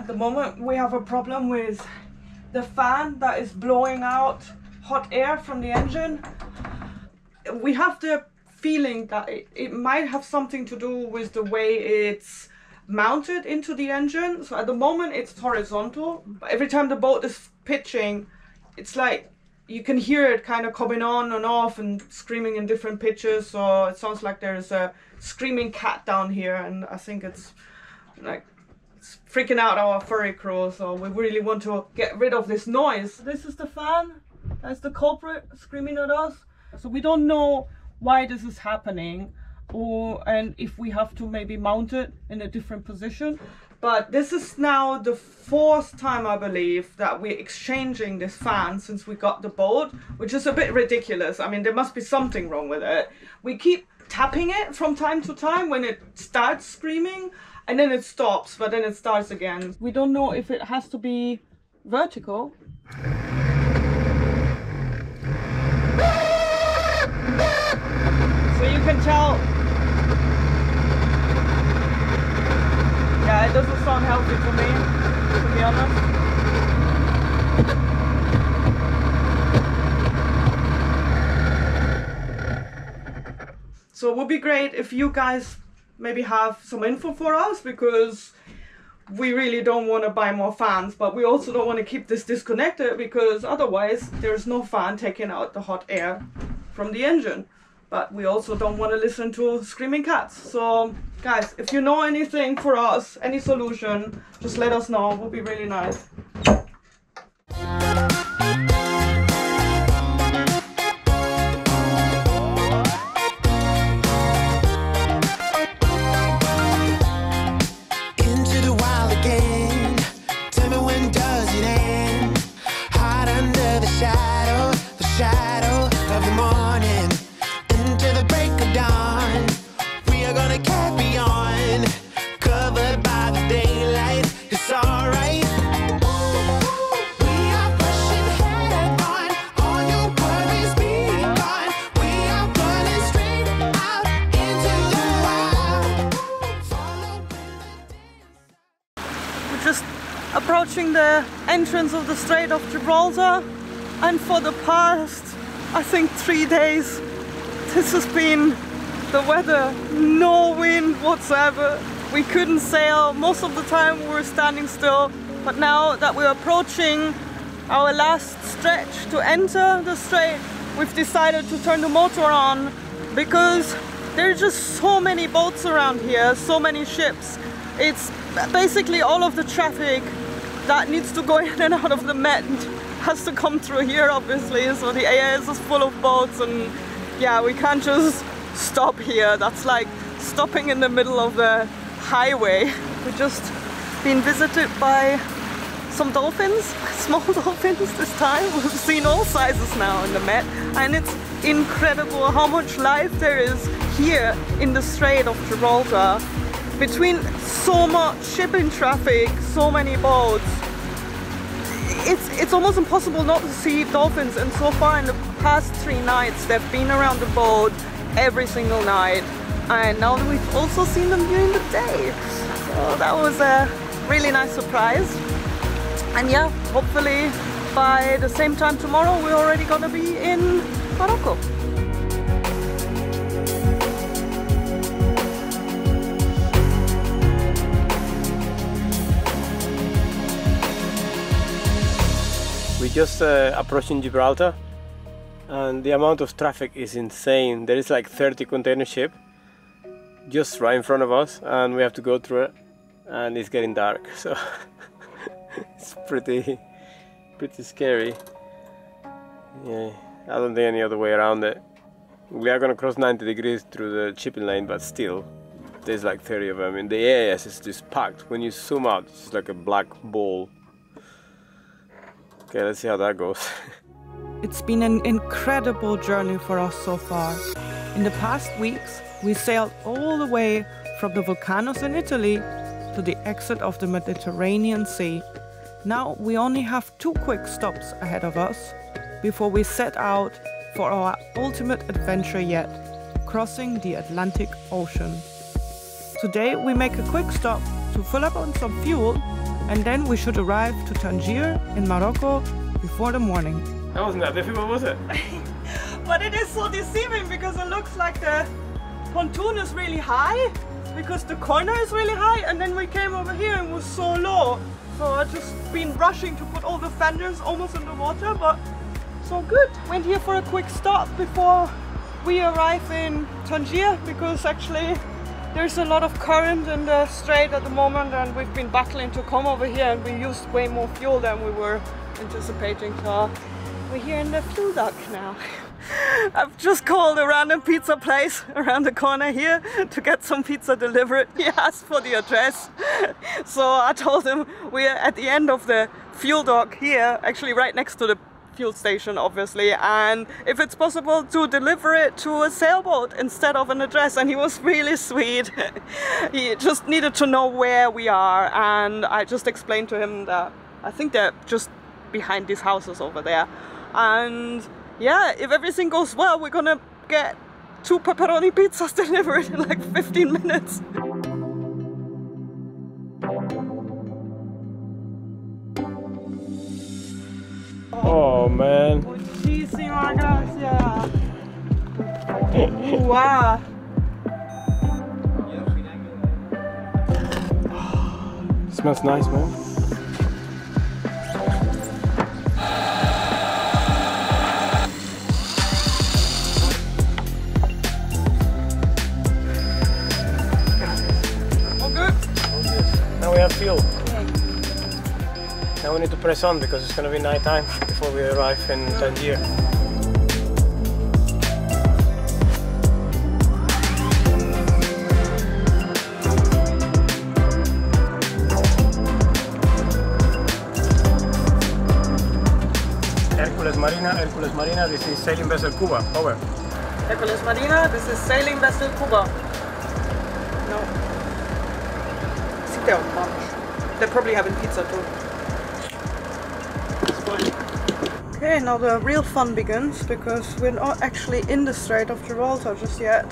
At the moment we have a problem with the fan that is blowing out hot air from the engine. We have the feeling that it might have something to do with the way it's mounted into the engine. So at the moment it's horizontal, but every time the boat is pitching, it's like you can hear it kind of coming on and off and screaming in different pitches. So it sounds like there's a screaming cat down here, and I think it's like it's freaking out our ferry crew. So we really want to get rid of this noise. This is the fan. That's the culprit screaming at us. So we don't know why this is happening, and if we have to maybe mount it in a different position. But this is now the 4th time, I believe, that we're exchanging this fan since we got the boat, which is a bit ridiculous. I mean, there must be something wrong with it. We keep tapping it from time to time when it starts screaming, and then it stops, but then it starts again. We don't know if it has to be vertical. So you can tell. Yeah, it doesn't sound healthy for me, to be honest. So it would be great if you guys maybe have some info for us, because we really don't want to buy more fans, but we also don't want to keep this disconnected, because otherwise there's no fan taking out the hot air from the engine. But we also don't want to listen to screaming cats. So guys, if you know anything for us, any solution, just let us know. It would be really nice. Into the wild again. Tell me, when does it end? Hide under the shadow of the morning. Into the break of dawn, we are gonna carry on, covered by the daylight. It's alright. We are pushing head on, all your worries be gone. We are running straight out into the wild. We're just approaching the entrance of the Strait of Gibraltar, and for the past, I think, 3 days, this has been the weather. No wind whatsoever. We couldn't sail. Most of the time we were standing still. But now that we're approaching our last stretch to enter the strait, we've decided to turn the motor on, because there are just so many boats around here, so many ships. It's basically all of the traffic that needs to go in and out of the Met has to come through here, obviously. So the AIS is full of boats, and yeah, we can't just stop here. That's like stopping in the middle of the highway. We've just been visited by some dolphins, small dolphins this time. We've seen all sizes now in the Met, and it's incredible how much life there is here in the Strait of Gibraltar. Between so much shipping traffic, so many boats, it's almost impossible not to see dolphins. And so far in the past 3 nights, they've been around the boat every single night, and now we've also seen them during the day. So that was a really nice surprise. And yeah, hopefully by the same time tomorrow we're already gonna be in Morocco. We're just approaching Gibraltar, and the amount of traffic is insane. There is like 30 container ship just right in front of us, and we have to go through it, and it's getting dark, so it's pretty scary. Yeah, I don't think any other way around it. We are gonna cross 90 degrees through the shipping lane, but still there's like 30 of them, and the AIS is just packed. When you zoom out, it's just like a black ball. Okay, let's see how that goes. It's been an incredible journey for us so far. In the past weeks, we sailed all the way from the volcanoes in Italy to the exit of the Mediterranean Sea. Now we only have 2 quick stops ahead of us before we set out for our ultimate adventure yet, crossing the Atlantic Ocean. Today we make a quick stop to fill up on some fuel and then we should arrive to Tangier in Morocco before the morning. That wasn't that difficult, was it? But it is so deceiving because it looks like the pontoon is really high because the corner is really high, and then we came over here and it was so low. So I've just been rushing to put all the fenders almost in the water, but so good. Went here for a quick stop before we arrive in Tangier because actually there's a lot of current in the strait at the moment, and we've been battling to come over here, and we used way more fuel than we were anticipating. So we're here in the fuel dock now. I've just called a random pizza place around the corner here to get some pizza delivered. He asked for the address. So I told him we're at the end of the fuel dock here, actually right next to the fuel station obviously, and if it's possible to deliver it to a sailboat instead of an address, and he was really sweet. He just needed to know where we are, and I just explained to him that I think they're just behind these houses over there. And yeah, if everything goes well, we're gonna get 2 pepperoni pizzas delivered in like 15 minutes. Oh man. Muchísimas gracias. Wow. Smells nice, man. Now we have fuel. Now we need to press on because it's going to be night time before we arrive in Tangier. Hercules Marina, this is sailing vessel CUBA, over. Hercules Marina, this is sailing vessel CUBA. No. Sit down, Mom. They're probably having pizza too. Okay, now the real fun begins because we're not actually in the Strait of Gibraltar just yet.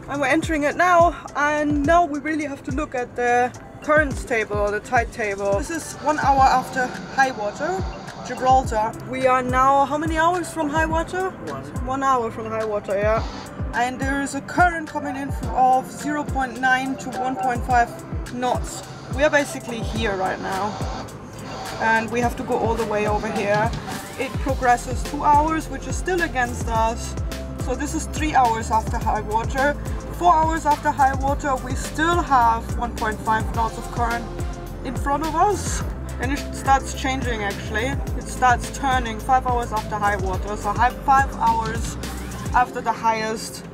And we're entering it now, and now we really have to look at the currents table or the tide table. This is 1 hour after high water, Gibraltar. We are now how many hours from high water? 1 hour from high water, yeah. And there is a current coming in of 0.9 to 1.5 knots. We are basically here right now, and we have to go all the way over here. It progresses 2 hours, which is still against us. So this is 3 hours after high water. 4 hours after high water, we still have 1.5 knots of current in front of us. And it starts changing actually. It starts turning 5 hours after high water. So 5 hours after the highest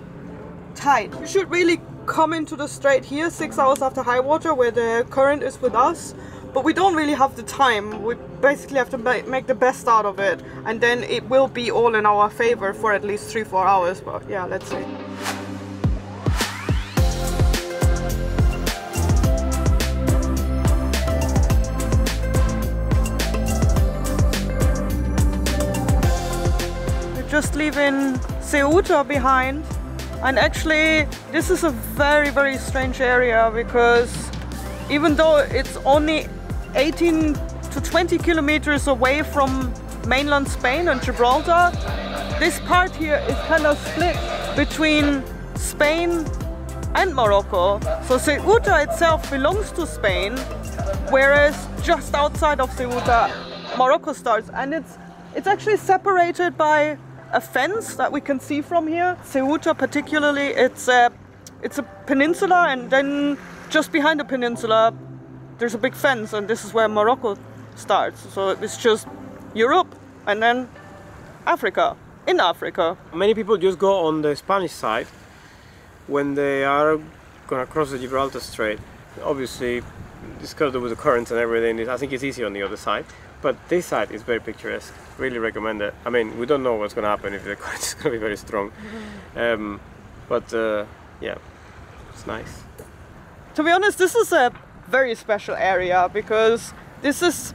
tide. We should really come into the strait here 6 hours after high water where the current is with us. But we don't really have the time. We basically have to make the best out of it, and then it will be all in our favor for at least 3-4 hours. But yeah, let's see. We're just leaving Ceuta behind, and actually this is a very, very strange area because even though it's only 18 to 20 kilometers away from mainland Spain and Gibraltar, this part here is kind of split between Spain and Morocco. So Ceuta itself belongs to Spain, whereas just outside of Ceuta, Morocco starts, and it's actually separated by a fence that we can see from here. Ceuta particularly, it's a peninsula, and then just behind the peninsula there's a big fence, and this is where Morocco starts. So it's just Europe and then Africa, in Africa. Many people just go on the Spanish side when they are gonna cross the Gibraltar Strait. Obviously, it's got to do with the currents and everything. I think it's easier on the other side, but this side is very picturesque. Really recommend it. I mean, we don't know what's gonna happen if the current is gonna be very strong, yeah, it's nice. To be honest, this is a very special area because this is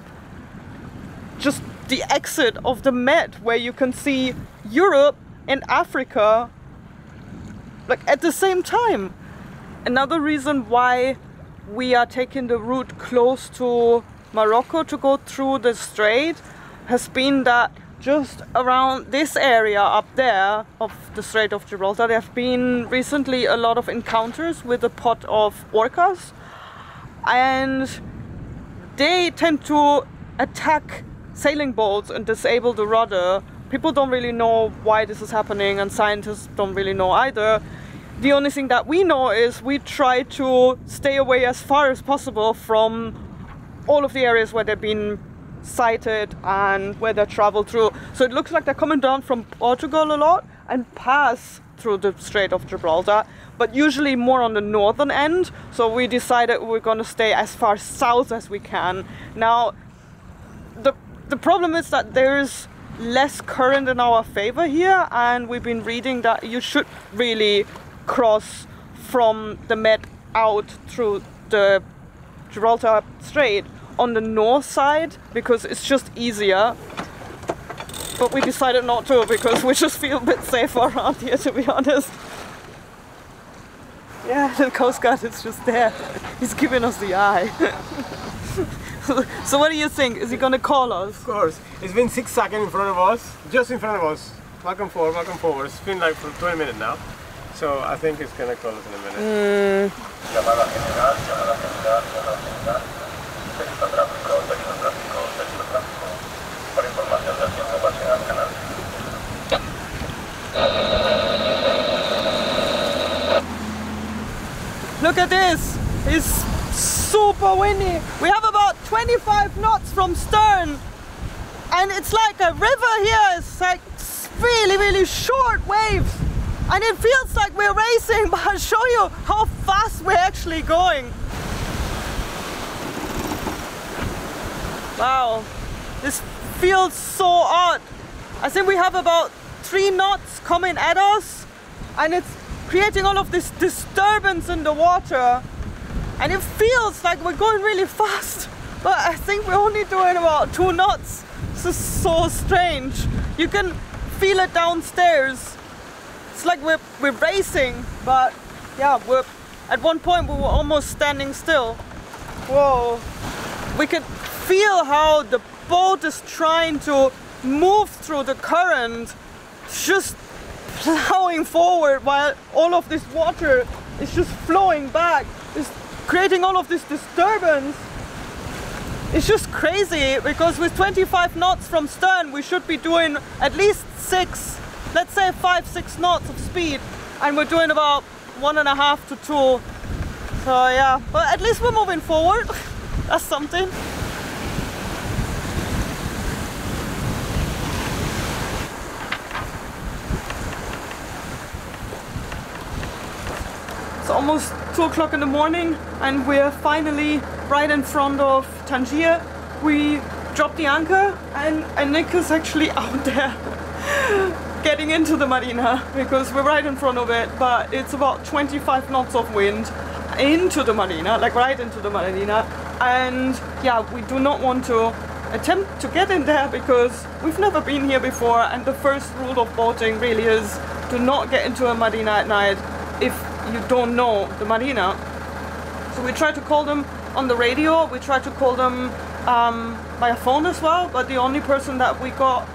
just the exit of the Med, where you can see Europe and Africa like at the same time. Another reason why we are taking the route close to Morocco to go through the strait has been that just around this area up there of the Strait of Gibraltar, there have been recently a lot of encounters with a pod of orcas, and they tend to attack sailing boats and disable the rudder. People don't really know why this is happening, and scientists don't really know either. The only thing that we know is we try to stay away as far as possible from all of the areas where they've been sighted and where they travel through. So it looks like they're coming down from Portugal a lot and pass through the Strait of Gibraltar, but usually more on the northern end. So we decided we're going to stay as far south as we can. Now, the problem is that there's less current in our favor here, and we've been reading that you should really cross from the Med out through the Gibraltar Strait on the north side because it's just easier. But we decided not to because we just feel a bit safer around here, to be honest. Yeah, the Coast Guard is just there. He's giving us the eye. So what do you think? Is he gonna call us? Of course. It's been zigzagging in front of us, just in front of us. Back and forth, back and forward. It's been like for 20 minutes now. So I think it's gonna call us in a minute. Look at this! It's super windy. We have about 25 knots from stern, and it's like a river here. It's like really, really short waves, and it feels like we're racing, but I'll show you how fast we're actually going. Wow, this feels so odd. I think we have about 3 knots coming at us, and it's creating all of this disturbance in the water, and it feels like we're going really fast, but I think we're only doing about 2 knots. This is so strange. You can feel it downstairs. It's like we're racing, but yeah, at one point we were almost standing still. Whoa. We could feel how the boat is trying to move through the current, just plowing forward while all of this water is just flowing back. It's creating all of this disturbance. It's just crazy because with 25 knots from stern we should be doing at least 6, let's say 5-6 knots of speed, and we're doing about 1.5 to 2. So yeah, but at least we're moving forward. That's something. It's almost 2 o'clock in the morning and we're finally right in front of Tangier. We dropped the anchor and Nick is actually out there getting into the marina because we're right in front of it, but it's about 25 knots of wind into the marina, like right into the marina. And yeah, we do not want to attempt to get in there because we've never been here before, and the first rule of boating really is do not get into a marina at night if you don't know the marina. So we tried to call them on the radio, we tried to call them by a phone as well, but the only person that we got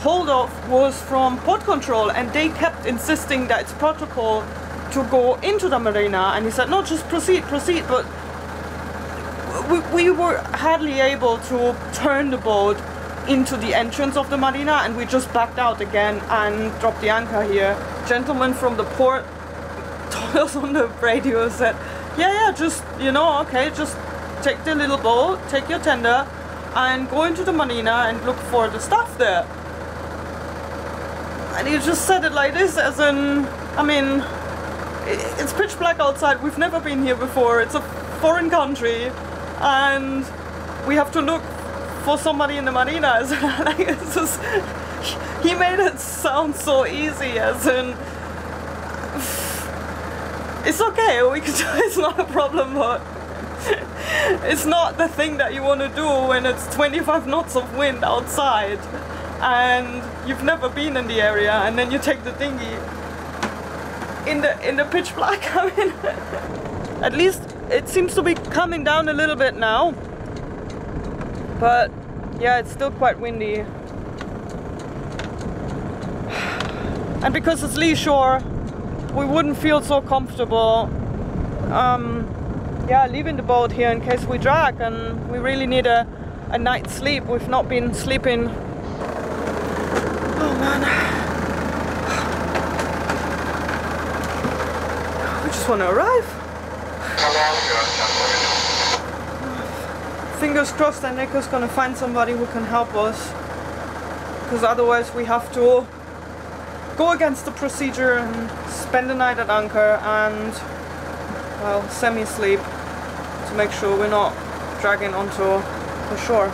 hold of was from port control, and they kept insisting that it's protocol to go into the marina, and he said no, just proceed, but we were hardly able to turn the boat into the entrance of the marina, and we just backed out again and dropped the anchor here. Gentleman from the port told us on the radio, said yeah, just, you know, okay, just take the little boat, take your tender and go into the marina and look for the stuff there. And he just said it like this, as in, I mean, it's pitch black outside, we've never been here before, it's a foreign country, and we have to look for somebody in the marina. Like, it's just, he made it sound so easy, as in, it's okay, we can do, it's not a problem, but it's not the thing that you want to do when it's 25 knots of wind outside and you've never been in the area, and then you take the dinghy in the pitch black. I mean, at least it seems to be coming down a little bit now. But yeah, it's still quite windy. And because it's lee shore, we wouldn't feel so comfortable yeah, leaving the boat here in case we drag, and we really need a night's sleep. We've not been sleeping. Oh man. We just want to arrive. Fingers crossed that Nico's gonna find somebody who can help us, because otherwise we have to go against the procedure and spend the night at anchor and, well, semi-sleep to make sure we're not dragging onto the shore.